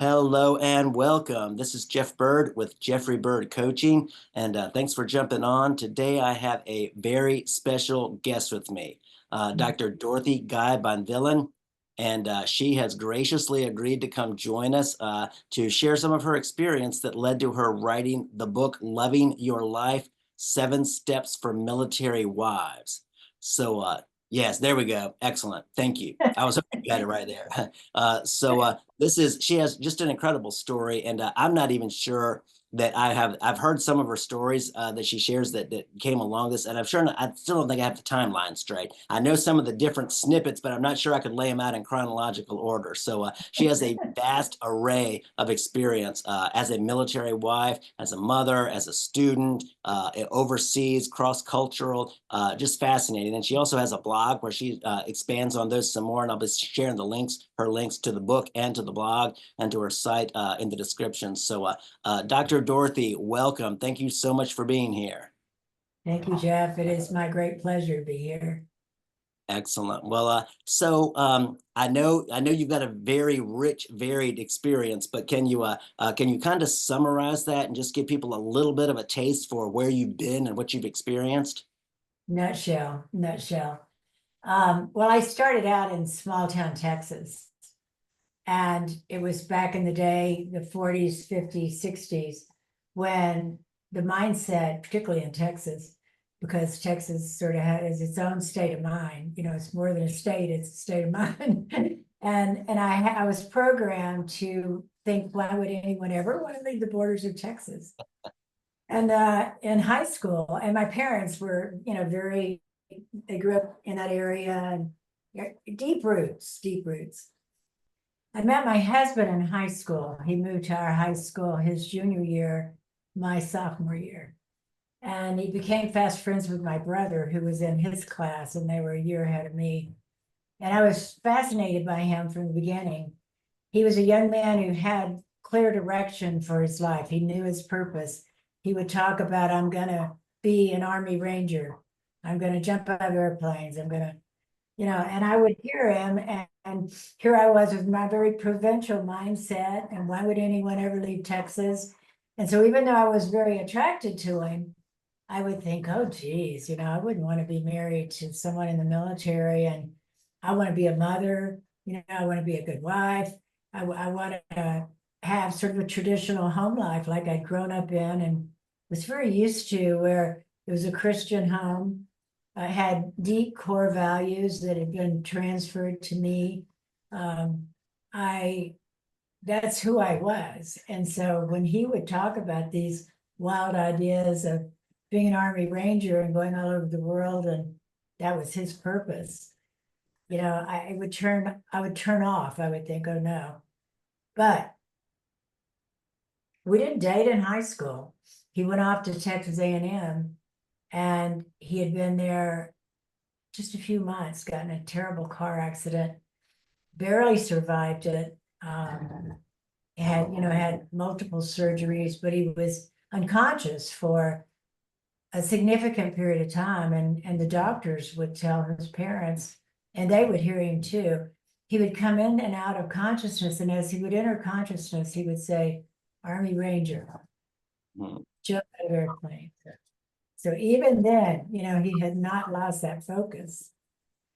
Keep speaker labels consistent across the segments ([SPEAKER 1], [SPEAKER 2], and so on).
[SPEAKER 1] Hello and welcome. This is Jeff Bird with Jeffrey Bird Coaching, and thanks for jumping on. Today I have a very special guest with me, Dr. Dorothy Guy Bonvillain, and she has graciously agreed to come join us to share some of her experience that led to her writing the book Loving Your Life: 7 Steps for Military Wives. So, yes, there we go. Excellent. Thank you. I was hoping you had it right there. She has just an incredible story, and I'm not even sure that I've heard some of her stories that she shares that came along this, and I still don't think I have the timeline straight. I know some of the different snippets, but I'm not sure I could lay them out in chronological order. So she has a vast array of experience as a military wife, as a mother, as a student, overseas, cross-cultural, just fascinating. And she also has a blog where she expands on those some more, and I'll be sharing her links to the book and to the blog and to her site in the description. So, Dr. Dorothy, welcome. Thank you so much for being here.
[SPEAKER 2] Thank you, Jeff. It is my great pleasure to be here.
[SPEAKER 1] Excellent. Well, I know you've got a very rich, varied experience, but can you kind of summarize that and just give people a little bit of a taste for where you've been and what you've experienced?
[SPEAKER 2] Nutshell. Well, I started out in small town Texas, and it was back in the day, the 40s, 50s, 60s, when the mindset, particularly in Texas, because Texas sort of has its own state of mind. You know, it's more than a state, it's a state of mind. and I was programmed to think, why would anyone ever want to leave the borders of Texas? And in high school, and my parents were, they grew up in that area, and deep roots. I met my husband in high school. He moved to our high school his junior year, my sophomore year. And he became fast friends with my brother, who was in his class, and they were a year ahead of me. And I was fascinated by him from the beginning. He was a young man who had clear direction for his life. He knew his purpose. He would talk about, I'm going to be an Army Ranger. I'm going to jump out of airplanes. I'm going to, and I would hear him, and here I was with my very provincial mindset. And why would anyone ever leave Texas? And so even though I was very attracted to him, I would think, oh, geez, I wouldn't want to be married to someone in the military. And I want to be a mother, I want to be a good wife. I want to have sort of a traditional home life like I'd grown up in and was very used to, where it was a Christian home. I had deep core values that had been transferred to me. That's who I was. And so when he would talk about these wild ideas of being an Army Ranger and going all over the world, and that was his purpose, I would turn off. I would think, oh no. But we didn't date in high school. He went off to Texas A&M, and he had been there just a few months, got in a terrible car accident, barely survived it. Had multiple surgeries, but he was unconscious for a significant period of time. And the doctors would tell his parents, and they would hear him too. He would come in and out of consciousness, and as he would enter consciousness, he would say, Army Ranger, jump out of airplane. So even then, he had not lost that focus.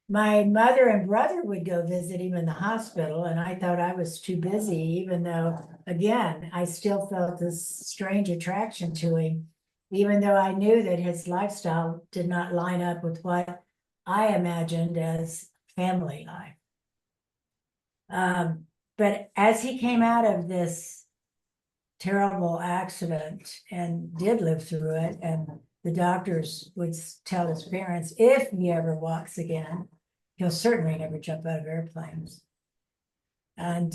[SPEAKER 2] My mother and brother would go visit him in the hospital, and I thought I was too busy, even though, again, I still felt this strange attraction to him, even though I knew that his lifestyle did not line up with what I imagined as family life. But as he came out of this terrible accident and did live through it, and the doctors would tell his parents, if he ever walks again, he'll certainly never jump out of airplanes. And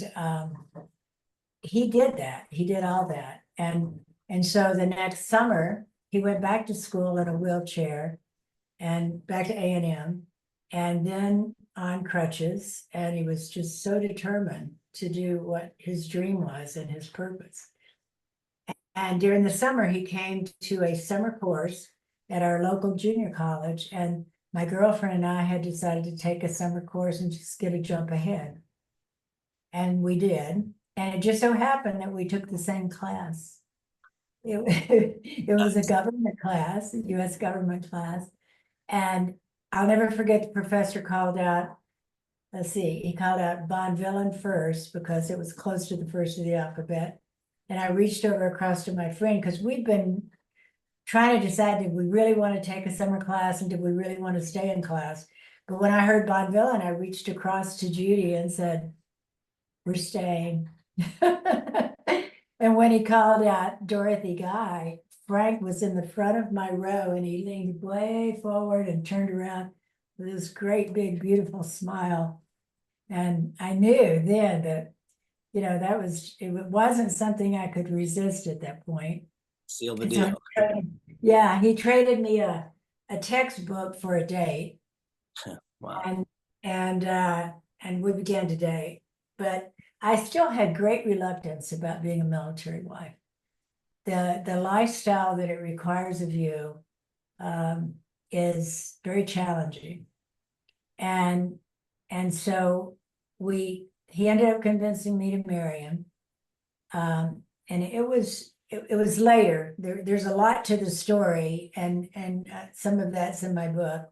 [SPEAKER 2] he did that. He did all that. And so the next summer, he went back to school in a wheelchair and back to A&M, and then on crutches. And he was just so determined to do what his dream was and his purpose. And during the summer, he came to a summer course at our local junior college, and my girlfriend and I had decided to take a summer course and just get a jump ahead. And we did. And it just so happened that we took the same class. It was a government class, a US government class. And I'll never forget the professor called out, let's see, he called out Bonvillain first because it was close to the first of the alphabet. And I reached over across to my friend because we'd been trying to decide, did we really want to take a summer class and did we really want to stay in class? But when I heard Bonvillain, I reached across to Judy and said, we're staying. And when he called out Dorothy Guy, Frank was in the front of my row and he leaned way forward and turned around with this great big beautiful smile. And I knew then that, that it wasn't something I could resist at that point.
[SPEAKER 1] Seal the
[SPEAKER 2] And so
[SPEAKER 1] deal.
[SPEAKER 2] yeah, he traded me a textbook for a date.
[SPEAKER 1] Wow.
[SPEAKER 2] And we began to date. But I still had great reluctance about being a military wife. The lifestyle that it requires of you is very challenging. And so he ended up convincing me to marry him. And it was later. There's a lot to the story, and some of that's in my book.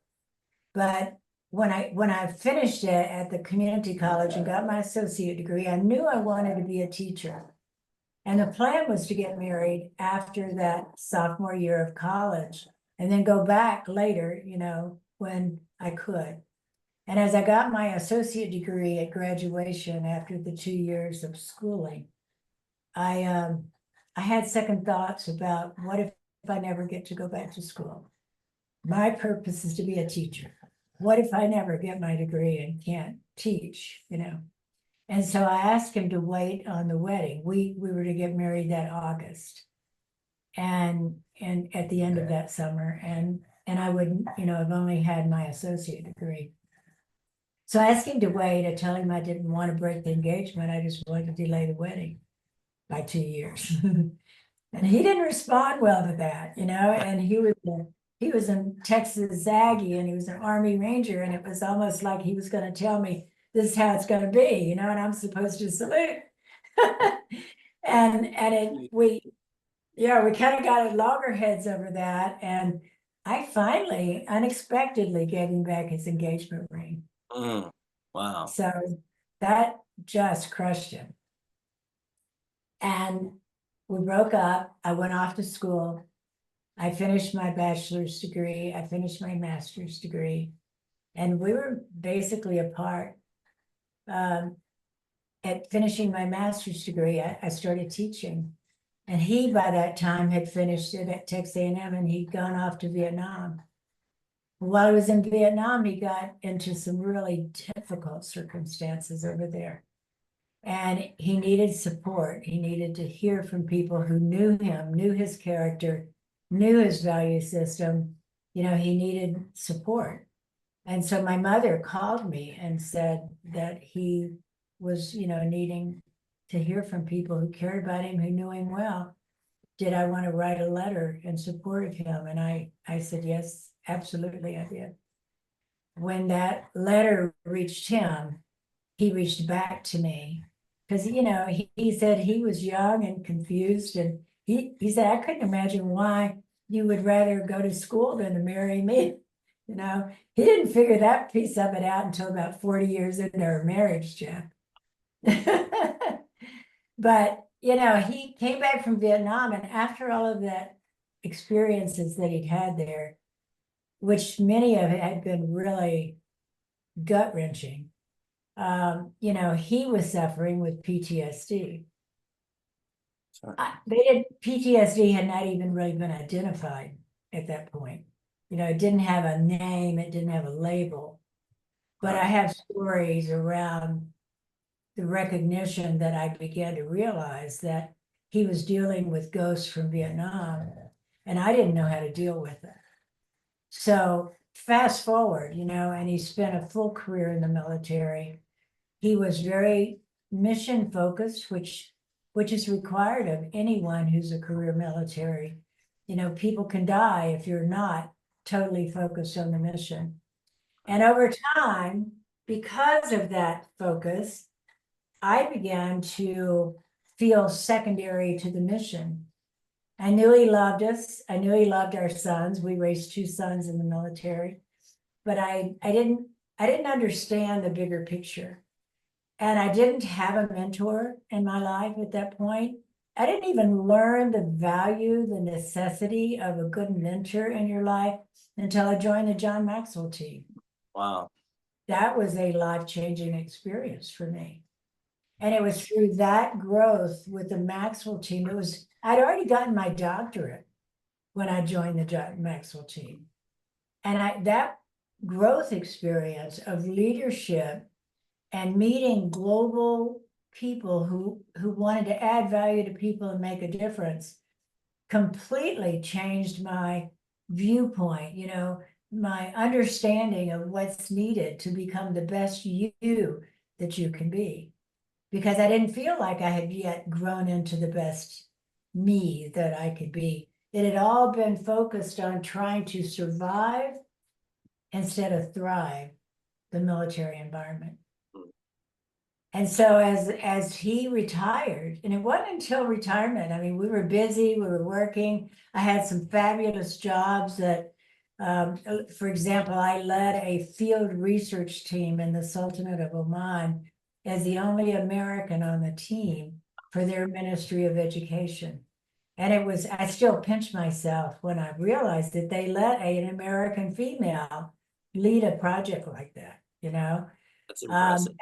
[SPEAKER 2] But when I finished it at the community college and got my associate degree, I knew I wanted to be a teacher. And the plan was to get married after that sophomore year of college and then go back later, when I could. And as I got my associate degree at graduation after the 2 years of schooling, I had second thoughts about what if I never get to go back to school? My purpose is to be a teacher. What if I never get my degree and can't teach, And so I asked him to wait on the wedding. We were to get married that August. And at the end of that summer, and I would, have only had my associate degree. So I asked him to wait. I told him I didn't want to break the engagement. I just wanted to delay the wedding by 2 years. And he didn't respond well to that, and he was in Texas Aggie and he was an Army Ranger, and it was almost like he was going to tell me this is how it's going to be, and I'm supposed to salute. We kind of got at loggerheads over that, and I finally unexpectedly gave him back his engagement ring.
[SPEAKER 1] Wow.
[SPEAKER 2] So that just crushed him. And we broke up. I went off to school. I finished my bachelor's degree. I finished my master's degree. And we were basically apart. At finishing my master's degree, I started teaching. And he, by that time, had finished it at Texas A&M and he'd gone off to Vietnam. While he was in Vietnam, he got into some really difficult circumstances over there. And he needed support. He needed to hear from people who knew him, knew his character, knew his value system. He needed support. And so my mother called me and said that he was, needing to hear from people who cared about him, who knew him well. Did I want to write a letter in support of him? And I said, yes, absolutely, I did. When that letter reached him, he reached back to me because, he said he was young and confused. And he said, I couldn't imagine why you would rather go to school than to marry me. He didn't figure that piece of it out until about 40 years into our marriage, Jeff. But, he came back from Vietnam, and after all of that experiences that he'd had there, which many of it had been really gut-wrenching, he was suffering with PTSD. PTSD had not even really been identified at that point. It didn't have a name, it didn't have a label. But I have stories around the recognition that I began to realize that he was dealing with ghosts from Vietnam, and I didn't know how to deal with it. So fast forward, and he spent a full career in the military. He was very mission focused, which is required of anyone who's a career military. People can die if you're not totally focused on the mission. And over time, because of that focus, I began to feel secondary to the mission. I knew he loved us. I knew he loved our sons. We raised 2 sons in the military, but I didn't understand the bigger picture. And I didn't have a mentor in my life at that point. I didn't even learn the value, the necessity of a good mentor in your life until I joined the John Maxwell team.
[SPEAKER 1] Wow.
[SPEAKER 2] That was a life-changing experience for me. And it was through that growth with the Maxwell team. I'd already gotten my doctorate when I joined the John Maxwell team. And that growth experience of leadership and meeting global people who wanted to add value to people and make a difference completely changed my viewpoint, my understanding of what's needed to become the best you that you can be. Because I didn't feel like I had yet grown into the best me that I could be. It had all been focused on trying to survive instead of thrive the military environment. And so as he retired, and it wasn't until retirement, I mean, we were busy, we were working. I had some fabulous jobs that, for example, I led a field research team in the Sultanate of Oman as the only American on the team for their Ministry of Education. And I still pinch myself when I realized that they let an American female lead a project like that,
[SPEAKER 1] That's impressive.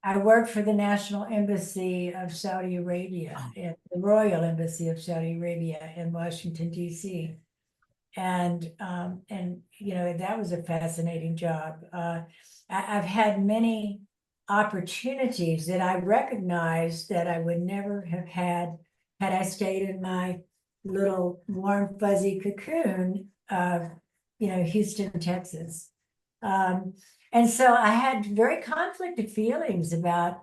[SPEAKER 2] I worked for the National Embassy of Saudi Arabia, and the Royal Embassy of Saudi Arabia in Washington, D.C. And that was a fascinating job. I've had many opportunities that I recognized that I would never have had I stayed in my little warm, fuzzy cocoon of, Houston, Texas. And so I had very conflicted feelings about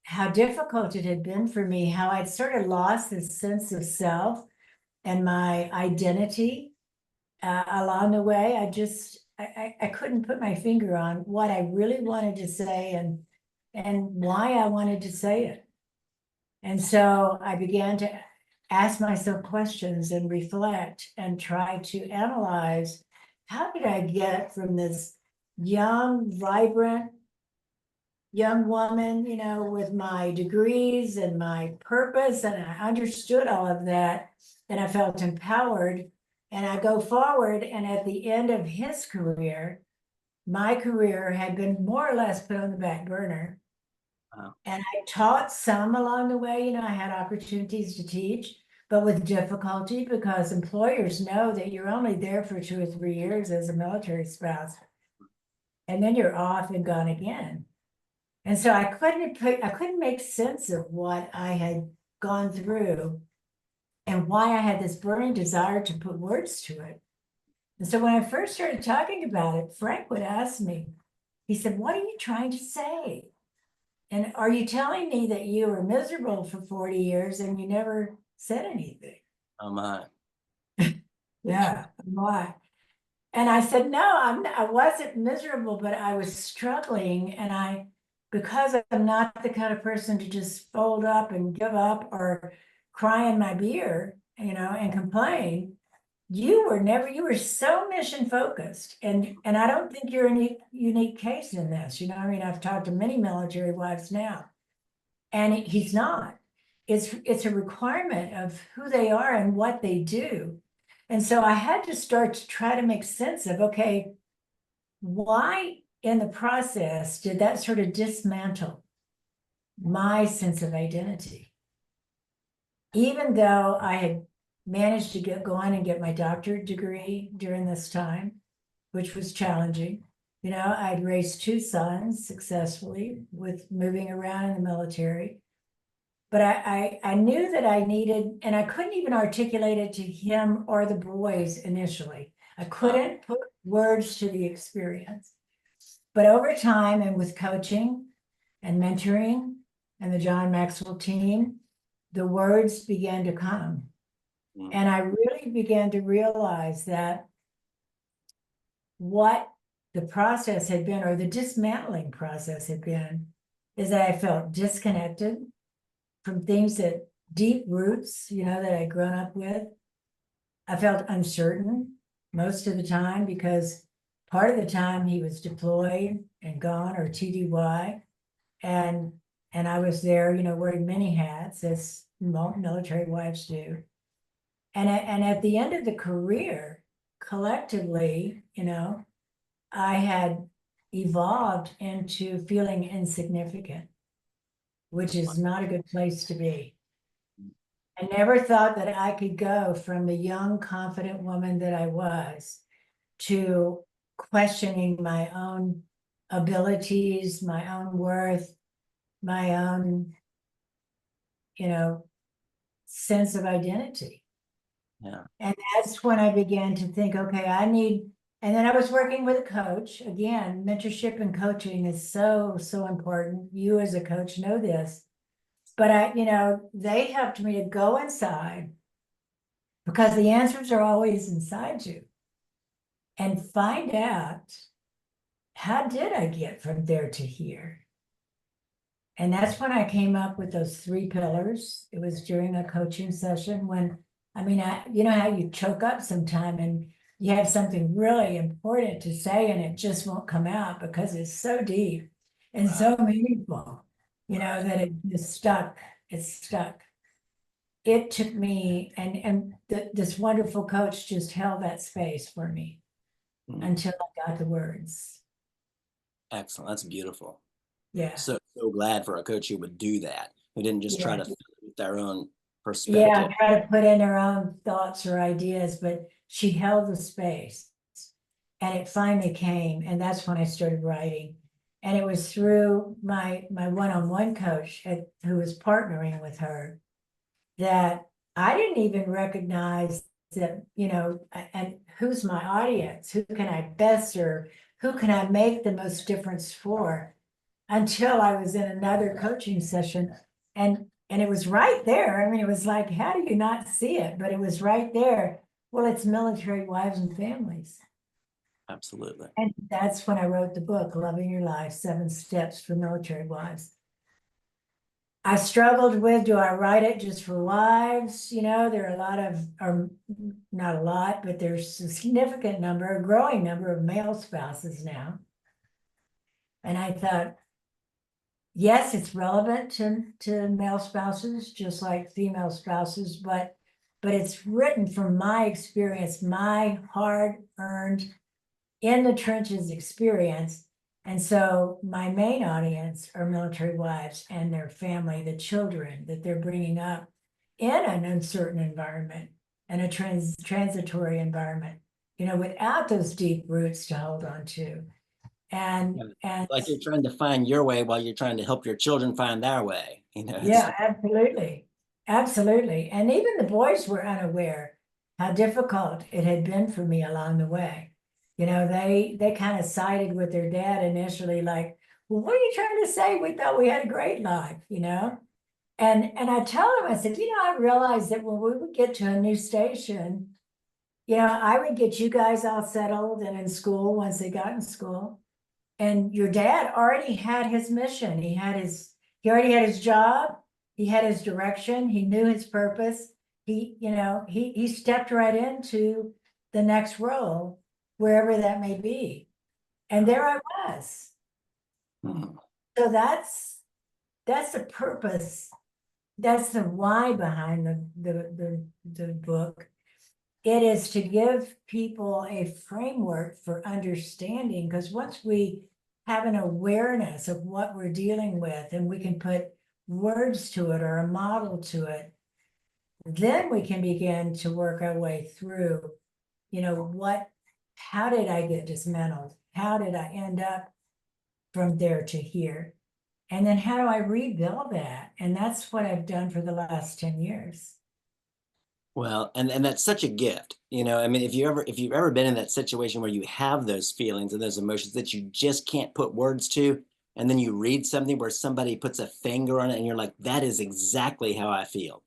[SPEAKER 2] how difficult it had been for me, how I'd sort of lost this sense of self and my identity along the way. I couldn't put my finger on what I really wanted to say and why I wanted to say it. And so I began to ask myself questions and reflect and try to analyze, how did I get from this young, vibrant young woman, with my degrees and my purpose, and I understood all of that, and I felt empowered. And I go forward, and at the end of his career, my career had been more or less put on the back burner.
[SPEAKER 1] Wow.
[SPEAKER 2] And I taught some along the way, I had opportunities to teach, but with difficulty, because employers know that you're only there for 2 or 3 years as a military spouse. And then you're off and gone again. And so I couldn't make sense of what I had gone through and why I had this burning desire to put words to it. And so when I first started talking about it, Frank would ask me, he said, "What are you trying to say? And are you telling me that you were miserable for 40 years and you never said anything?"
[SPEAKER 1] Oh my.
[SPEAKER 2] Yeah, why? And I said, "No, I wasn't miserable, but I was struggling. And because I'm not the kind of person to just fold up and give up or cry in my beer, and complain. You were so mission focused. And I don't think you're a unique case in this. I've talked to many military wives now, and he's not. It's a requirement of who they are and what they do. And so I had to start to try to make sense of, okay, why in the process did that sort of dismantle my sense of identity? Even though I had managed to go on and get my doctorate degree during this time, which was challenging. I'd raised 2 sons successfully with moving around in the military. But I knew that I needed, and I couldn't even articulate it to him or the boys initially. I couldn't put words to the experience. But over time, and with coaching and mentoring and the John Maxwell team, the words began to come. And I really began to realize that what the process had been, or the dismantling process had been, is that I felt disconnected from things that deep roots, that I'd grown up with. I felt uncertain most of the time because part of the time he was deployed and gone or TDY. And I was there, wearing many hats as military wives do. And at the end of the career, collectively, I had evolved into feeling insignificant, which is not a good place to be. I never thought that I could go from the young, confident woman that I was to questioning my own abilities, my own worth, my own, sense of identity.
[SPEAKER 1] Yeah.
[SPEAKER 2] And that's when I began to think, okay, and then I was working with a coach. Again, mentorship and coaching is so, so important. You as a coach know this. But they helped me to go inside because the answers are always inside you and find out, how did I get from there to here? And that's when I came up with those 3 pillars. It was during a coaching session when, you know how you choke up sometime and you have something really important to say and it just won't come out because it's so deep and so meaningful, that it just stuck. It's stuck. It took me, and this wonderful coach just held that space for me until I got the words.
[SPEAKER 1] Excellent. That's beautiful.
[SPEAKER 2] Yeah.
[SPEAKER 1] So glad for a coach who would do that, who didn't just try
[SPEAKER 2] Yeah.
[SPEAKER 1] to fit with their own
[SPEAKER 2] Yeah,
[SPEAKER 1] perspective.
[SPEAKER 2] try to put in her own thoughts or ideas, but she held the space. And it finally came, and that's when I started writing. And it was through my one-on-one coach who was partnering with her that I didn't even recognize that, and who's my audience? Who can I best serve? Who can I make the most difference for? Until I was in another coaching session and it was right there. It was like, how do you not see it? But it was right there. Well, it's military wives and families.
[SPEAKER 1] Absolutely.
[SPEAKER 2] And that's when I wrote the book, Loving Your Life, 7 Steps for Military Wives. I struggled with, do I write it just for wives? There are a lot of, or not a lot, but there's a significant number, a growing number of male spouses now. And I thought, yes, it's relevant to male spouses, just like female spouses, but it's written from my experience, my hard-earned, in the trenches experience. And so my main audience are military wives and their family, the children that they're bringing up in an uncertain environment and a transitory environment, without those deep roots to hold on to. And
[SPEAKER 1] Like you're trying to find your way while you're trying to help your children find their way. It's
[SPEAKER 2] yeah, absolutely. Absolutely. And even the boys were unaware how difficult it had been for me along the way. They kind of sided with their dad initially, like, well, what are you trying to say? We thought we had a great life, And I tell them, I said, I realized that when we would get to a new station, I would get you guys all settled and in school once they got in school. And your dad already had his mission. He already had his job. He had his direction. He knew his purpose. He stepped right into the next role, wherever that may be. And there I was. So that's the purpose. That's the why behind the book. It is to give people a framework for understanding, because once we have an awareness of what we're dealing with and we can put words to it or a model to it, then we can begin to work our way through, how did I get dismantled? How did I end up from there to here? And then how do I rebuild that? And that's what I've done for the last 10 years.
[SPEAKER 1] Well, and that's such a gift, if you've ever been in that situation where you have those feelings and those emotions that you just can't put words to, and then you read something where somebody puts a finger on it and you're like, that is exactly how I feel.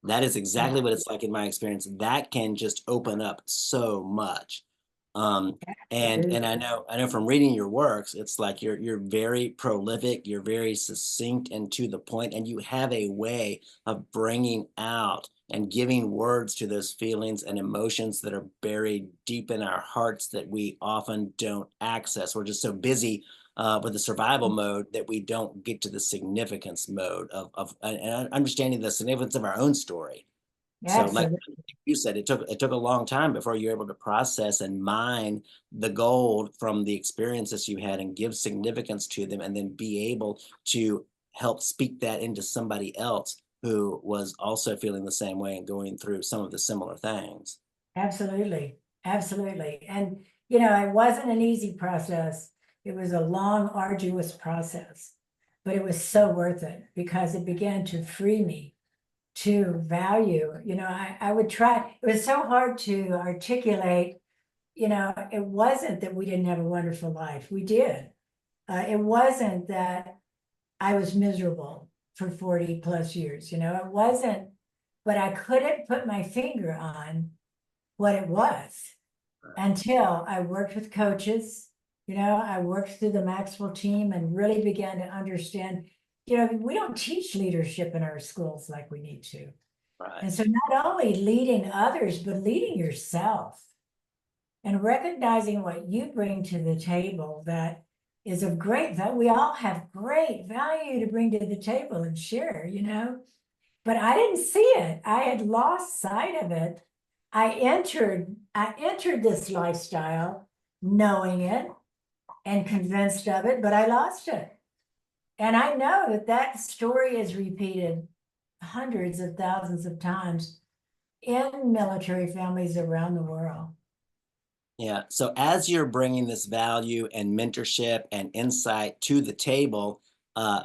[SPEAKER 1] That is exactly what it's like in my experience. That can just open up so much. Um, and I know from reading your works, it's like you're very prolific, you're very succinct and to the point, and you have a way of bringing out and giving words to those feelings and emotions that are buried deep in our hearts that we often don't access. We're just so busy with the survival mode that we don't get to the significance mode of understanding the significance of our own story. So, like
[SPEAKER 2] Absolutely.
[SPEAKER 1] you said, it took a long time before you're able to process and mine the gold from the experiences you had and give significance to them, and then be able to help speak that into somebody else who was also feeling the same way and going through some of the similar things.
[SPEAKER 2] Absolutely, absolutely. And, it wasn't an easy process. It was a long, arduous process, but it was so worth it because it began to free me to value. I would try, it was so hard to articulate, it wasn't that we didn't have a wonderful life. We did. It wasn't that I was miserable for 40 plus years, it wasn't, but I couldn't put my finger on what it was until I worked with coaches. I worked through the Maxwell team and really began to understand, we don't teach leadership in our schools like we need to.
[SPEAKER 1] Right.
[SPEAKER 2] And so not only leading others, but leading yourself and recognizing what you bring to the table that is of great value. We all have great value to bring to the table and share, but I didn't see it. I had lost sight of it. I entered this lifestyle knowing it and convinced of it, but I lost it. And I know that that story is repeated hundreds of thousands of times in military families around the world.
[SPEAKER 1] Yeah. So as you're bringing this value and mentorship and insight to the table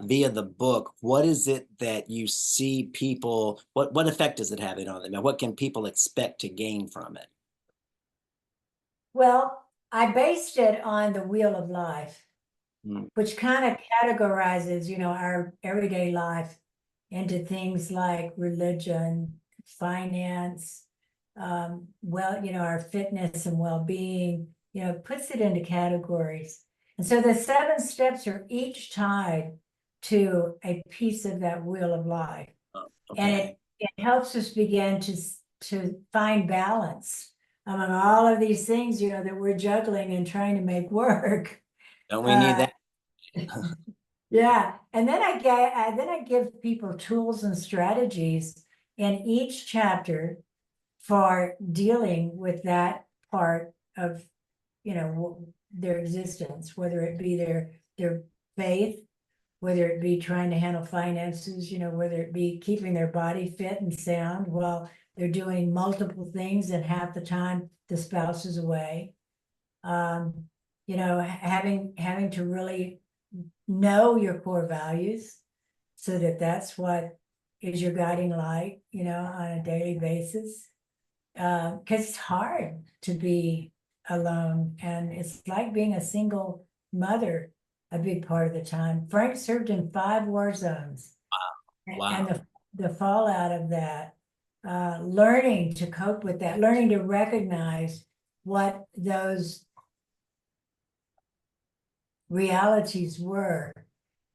[SPEAKER 1] via the book, what is it that you see people? What effect is it having on them, and what can people expect to gain from it?
[SPEAKER 2] Well, I based it on the Wheel of Life,
[SPEAKER 1] Mm,
[SPEAKER 2] which kind of categorizes, our everyday life into things like religion, finance, our fitness and well-being, puts it into categories. And so the 7 steps are each tied to a piece of that wheel of life. And
[SPEAKER 1] okay.
[SPEAKER 2] it helps us begin to find balance among all of these things, that we're juggling and trying to make work.
[SPEAKER 1] Don't we need
[SPEAKER 2] Uh,
[SPEAKER 1] that?
[SPEAKER 2] yeah, and then I give people tools and strategies in each chapter for dealing with that part of, their existence, whether it be their faith, whether it be trying to handle finances, whether it be keeping their body fit and sound while they're doing multiple things and half the time the spouse is away. Having to really know your core values so that that's what is your guiding light, on a daily basis. Because it's hard to be alone, and it's like being a single mother a big part of the time. Frank served in 5 war zones, and
[SPEAKER 1] Wow.
[SPEAKER 2] the fallout of that, learning to cope with that, learning to recognize what those realities were,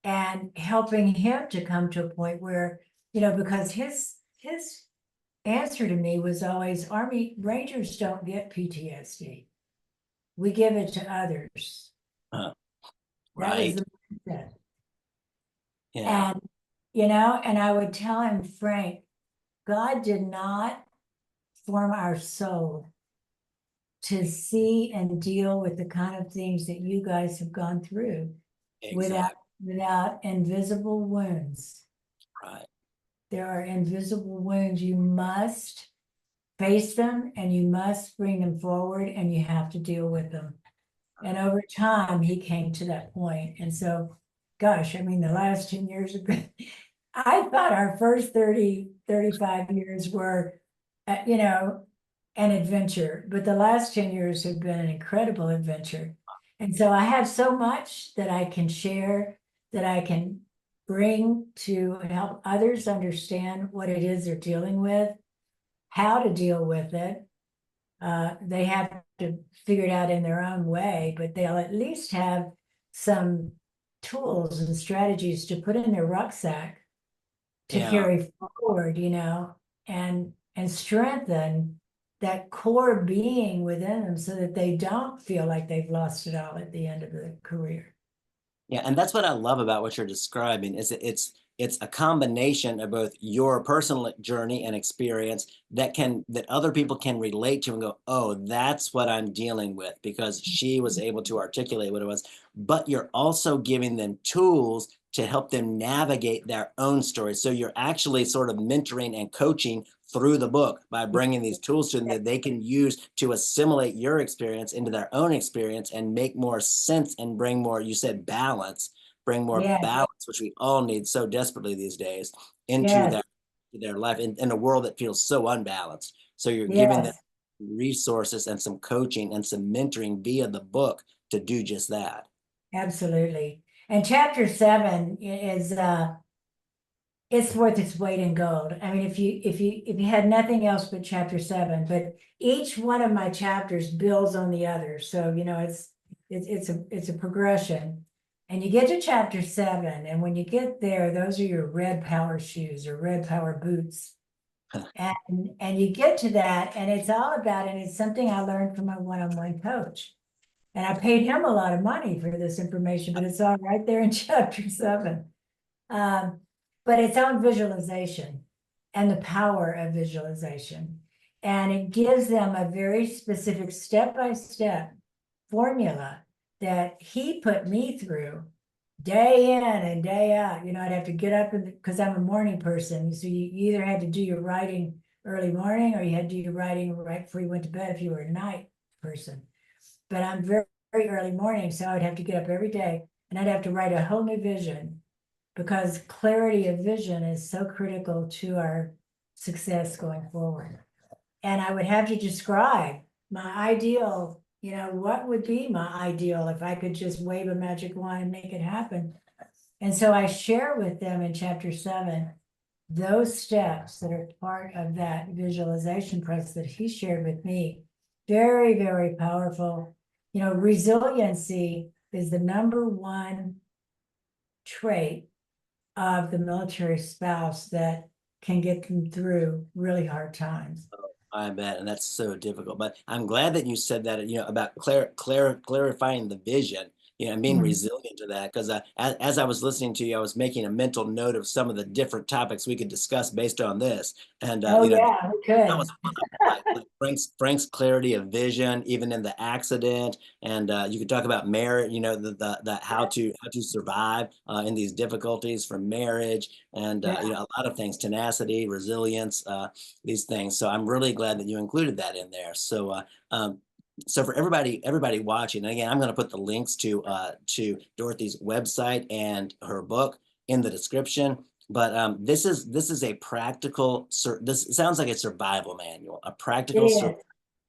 [SPEAKER 2] and helping him to come to a point where, because his answer to me was always, Army Rangers don't get PTSD. We give it to others.
[SPEAKER 1] Uh,
[SPEAKER 2] That was
[SPEAKER 1] right.
[SPEAKER 2] the mindset.
[SPEAKER 1] Yeah.
[SPEAKER 2] And, and I would tell him, Frank, God did not form our soul to see and deal with the kind of things that you guys have gone through without
[SPEAKER 1] Exactly.
[SPEAKER 2] without invisible wounds.
[SPEAKER 1] Right.
[SPEAKER 2] There are invisible wounds. You must face them and you must bring them forward and you have to deal with them. And over time, he came to that point. And so, gosh, I mean, the last 10 years have been, I thought our first 30, 35 years were, an adventure, but the last 10 years have been an incredible adventure. And so I have so much that I can share, that I can bring to help others understand what it is they're dealing with, how to deal with it, They have to figure it out in their own way, but they'll at least have some tools and strategies to put in their rucksack to
[SPEAKER 1] Yeah.
[SPEAKER 2] carry forward, and strengthen that core being within them so that they don't feel like they've lost it all at the end of the career.
[SPEAKER 1] Yeah, and that's what I love about what you're describing is that it's a combination of both your personal journey and experience that other people can relate to and go, oh, that's what I'm dealing with because she was able to articulate what it was. But you're also giving them tools to help them navigate their own story. So you're actually sort of mentoring and coaching through the book by bringing these tools to them that they can use to assimilate your experience into their own experience and make more sense and bring more, you said balance, bring more
[SPEAKER 2] Yeah,
[SPEAKER 1] balance, which we all need so desperately these days, into
[SPEAKER 2] yes,
[SPEAKER 1] their life in a world that feels so unbalanced. So you're giving them
[SPEAKER 2] yes,
[SPEAKER 1] resources and some coaching and some mentoring via the book to do just that.
[SPEAKER 2] absolutely. And chapter 7 is it's worth its weight in gold. I mean, if you had nothing else but chapter 7, but each one of my chapters builds on the other. So, it's a progression. And you get to chapter 7, and when you get there, those are your red power shoes or red power boots. And you get to that, and it's all about, and it's something I learned from my one-on-one coach. And I paid him a lot of money for this information, but it's all right there in chapter 7. Um, but it's on visualization and the power of visualization. And it gives them a very specific step-by-step formula that he put me through day in and day out. I'd have to get up because I'm a morning person. So you either had to do your writing early morning or you had to do your writing right before you went to bed if you were a night person. But I'm very, very early morning, so I'd have to get up every day and I'd have to write a whole new vision because clarity of vision is so critical to our success going forward. And I would have to describe my ideal, what would be my ideal if I could just wave a magic wand and make it happen. And so I share with them in chapter 7 those steps that are part of that visualization process that he shared with me. Very, very powerful. Resiliency is the number one trait of the military spouse that can get them through really hard times.
[SPEAKER 1] I bet, and that's so difficult. But I'm glad that you said that, about clarifying the vision, and being
[SPEAKER 2] Mm.
[SPEAKER 1] resilient to that. Because as I was listening to you, I was making a mental note of some of the different topics we could discuss based on this. And
[SPEAKER 2] Oh, yeah, we
[SPEAKER 1] that
[SPEAKER 2] could.
[SPEAKER 1] was one of them, like Frank's clarity of vision, even in the accident, and you could talk about marriage. The how to survive in these difficulties from marriage, and
[SPEAKER 2] Yeah,
[SPEAKER 1] a lot of things, tenacity, resilience, these things. So I'm really glad that you included that in there. So for everybody watching, and again, I'm going to put the links to Dorothy's website and her book in the description. But this is a practical. This sounds like a survival manual, a
[SPEAKER 2] it
[SPEAKER 1] practical survival.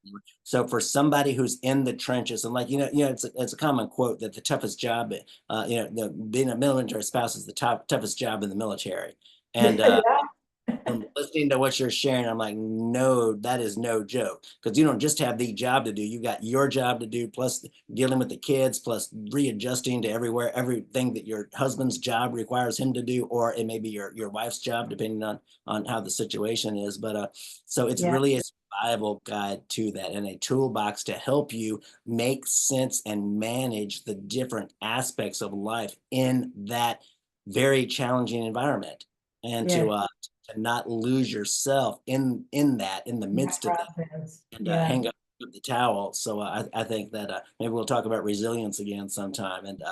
[SPEAKER 2] is.
[SPEAKER 1] So for somebody who's in the trenches, and like it's a common quote that the toughest job, being a military spouse is the toughest job in the military. And
[SPEAKER 2] Yeah,
[SPEAKER 1] from listening to what you're sharing, I'm like, no, that is no joke. Because you don't just have the job to do, you got your job to do, plus dealing with the kids, plus readjusting to everything that your husband's job requires him to do, or it may be your wife's job, depending on how the situation is. But so it's
[SPEAKER 2] yeah,
[SPEAKER 1] really a survival guide to that and a toolbox to help you make sense and manage the different aspects of life in that very challenging environment and
[SPEAKER 2] yeah,
[SPEAKER 1] to not lose yourself in the
[SPEAKER 2] that
[SPEAKER 1] midst of that
[SPEAKER 2] process.
[SPEAKER 1] and
[SPEAKER 2] Yeah.
[SPEAKER 1] hang up the towel. So I think that maybe we'll talk about resilience again sometime and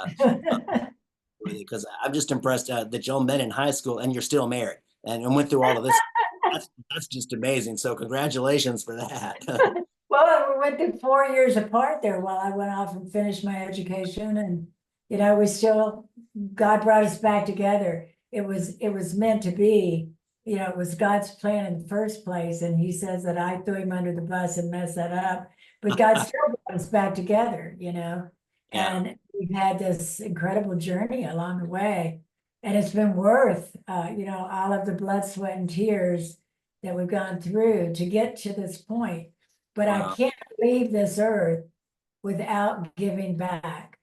[SPEAKER 1] because I'm just impressed that y'all met in high school and you're still married and went through all of this. That's just amazing. So congratulations for that.
[SPEAKER 2] Well, we went through 4 years apart there while I went off and finished my education, and we still, God brought us back together. It was meant to be. It was God's plan in the first place, and He says that I threw Him under the bus and messed that up, but God still brought us back together.
[SPEAKER 1] Yeah.
[SPEAKER 2] And we've had this incredible journey along the way, and it's been worth, all of the blood, sweat, and tears that we've gone through to get to this point. but I
[SPEAKER 1] Wow.
[SPEAKER 2] can't leave this earth without giving back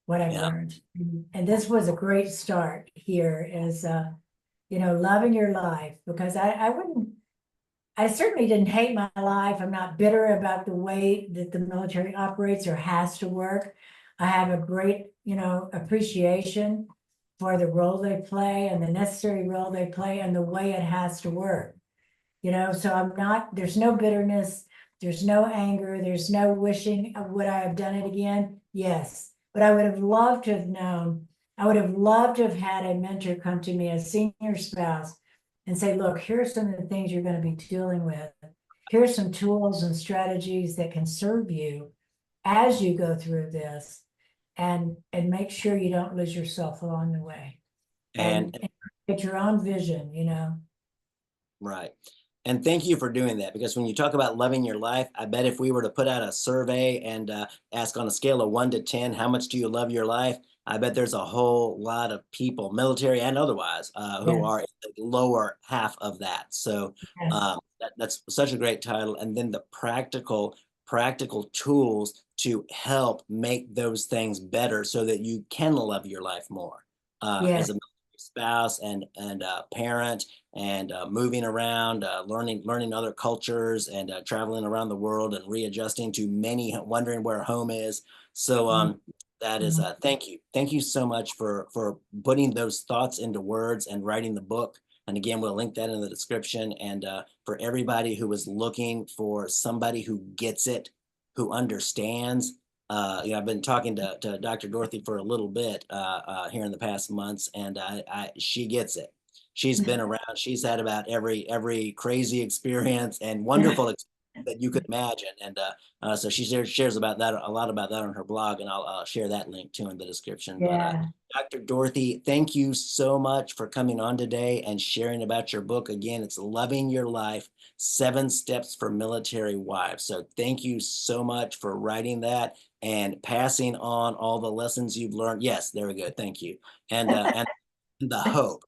[SPEAKER 2] what I've
[SPEAKER 1] Yeah.
[SPEAKER 2] learned. And this was a great start here is, loving your life, because I certainly didn't hate my life. I'm not bitter about the way that the military operates or has to work. I have a great, appreciation for the role they play and the necessary role they play and the way it has to work. So there's no bitterness, there's no anger, there's no wishing of would I have done it again? Yes, but I would have loved to have known, I would have loved to have had a mentor come to me, a senior spouse, and say, look, here's some of the things you're going to be dealing with. Here's some tools and strategies that can serve you as you go through this, and make sure you don't lose yourself along the way.
[SPEAKER 1] And
[SPEAKER 2] And get your own vision.
[SPEAKER 1] right. And thank you for doing that, because when you talk about loving your life, I bet if we were to put out a survey and ask on a scale of 1 to 10, how much do you love your life? I bet there's a whole lot of people, military and otherwise, who are
[SPEAKER 2] Yes,
[SPEAKER 1] in the lower half of that. So
[SPEAKER 2] yes,
[SPEAKER 1] that's such a great title. And then the practical tools to help make those things better so that you can love your life more
[SPEAKER 2] yes.
[SPEAKER 1] as a spouse and parent, and moving around, learning other cultures, and traveling around the world and readjusting to many, wondering where home is. So
[SPEAKER 2] Mhm.
[SPEAKER 1] that is thank you so much for putting those thoughts into words and writing the book. And again, we'll link that in the description. And for everybody who is looking for somebody who gets it, who understands, I've been talking to Dr. Dorothy for a little bit here in the past months, and she gets it. She's been around. She's had about every crazy experience and wonderful experience that you could imagine, and so she shares about that a lot about that on her blog, and I'll share that link too in the description. But
[SPEAKER 2] Yeah,
[SPEAKER 1] Dr. Dorothy, thank you so much for coming on today and sharing about your book. Again, it's Loving Your Life: 7 Steps for Military Wives. So thank you so much for writing that and passing on all the lessons you've learned. Yes, there we go. Thank you. And the hope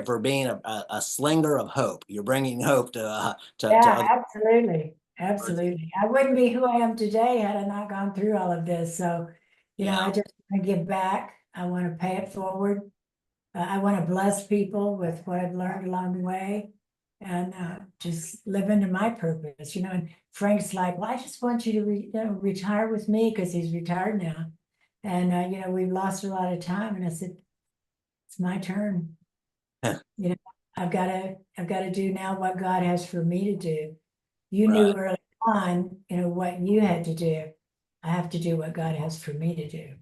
[SPEAKER 1] for being a slinger of hope. You're bringing hope to
[SPEAKER 2] yeah,
[SPEAKER 1] other.
[SPEAKER 2] absolutely. Absolutely. I wouldn't be who I am today had I not gone through all of this. So, I
[SPEAKER 1] Yeah,
[SPEAKER 2] just want to give back. I want to pay it forward. I want to bless people with what I've learned along the way, and just live into my purpose. And Frank's like, well, I just want you to retire with me, because he's retired now. And, we've lost a lot of time. And I said, it's my turn. You know, I've got to do now what God has for me to do. You knew
[SPEAKER 1] right.
[SPEAKER 2] early on, what you had to do. I have to do what God has for me to do.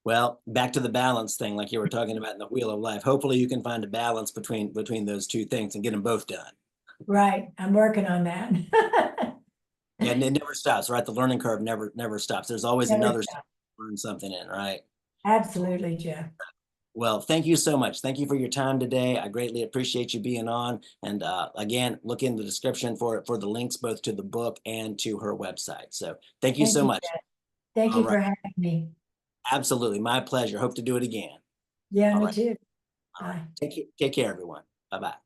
[SPEAKER 1] Well, back to the balance thing, like you were talking about in the wheel of life. Hopefully, you can find a balance between those two things and get them both done.
[SPEAKER 2] Right. I'm working on that.
[SPEAKER 1] Yeah, and it never stops, right? The learning curve never stops. There's always
[SPEAKER 2] Never
[SPEAKER 1] another step
[SPEAKER 2] stop.
[SPEAKER 1] to learn something in, right?
[SPEAKER 2] Absolutely, Jeff.
[SPEAKER 1] Well, thank you so much. Thank you for your time today. I greatly appreciate you being on. And again, look in the description for the links both to the book and to her website. So thank you
[SPEAKER 2] Thank
[SPEAKER 1] so
[SPEAKER 2] you,
[SPEAKER 1] much.
[SPEAKER 2] Jeff. Thank
[SPEAKER 1] All
[SPEAKER 2] you
[SPEAKER 1] right.
[SPEAKER 2] for having me.
[SPEAKER 1] Absolutely. My pleasure. Hope to do it again.
[SPEAKER 2] Yeah,
[SPEAKER 1] All
[SPEAKER 2] me
[SPEAKER 1] right.
[SPEAKER 2] too.
[SPEAKER 1] All right.
[SPEAKER 2] Bye.
[SPEAKER 1] Take care, everyone. Bye-bye.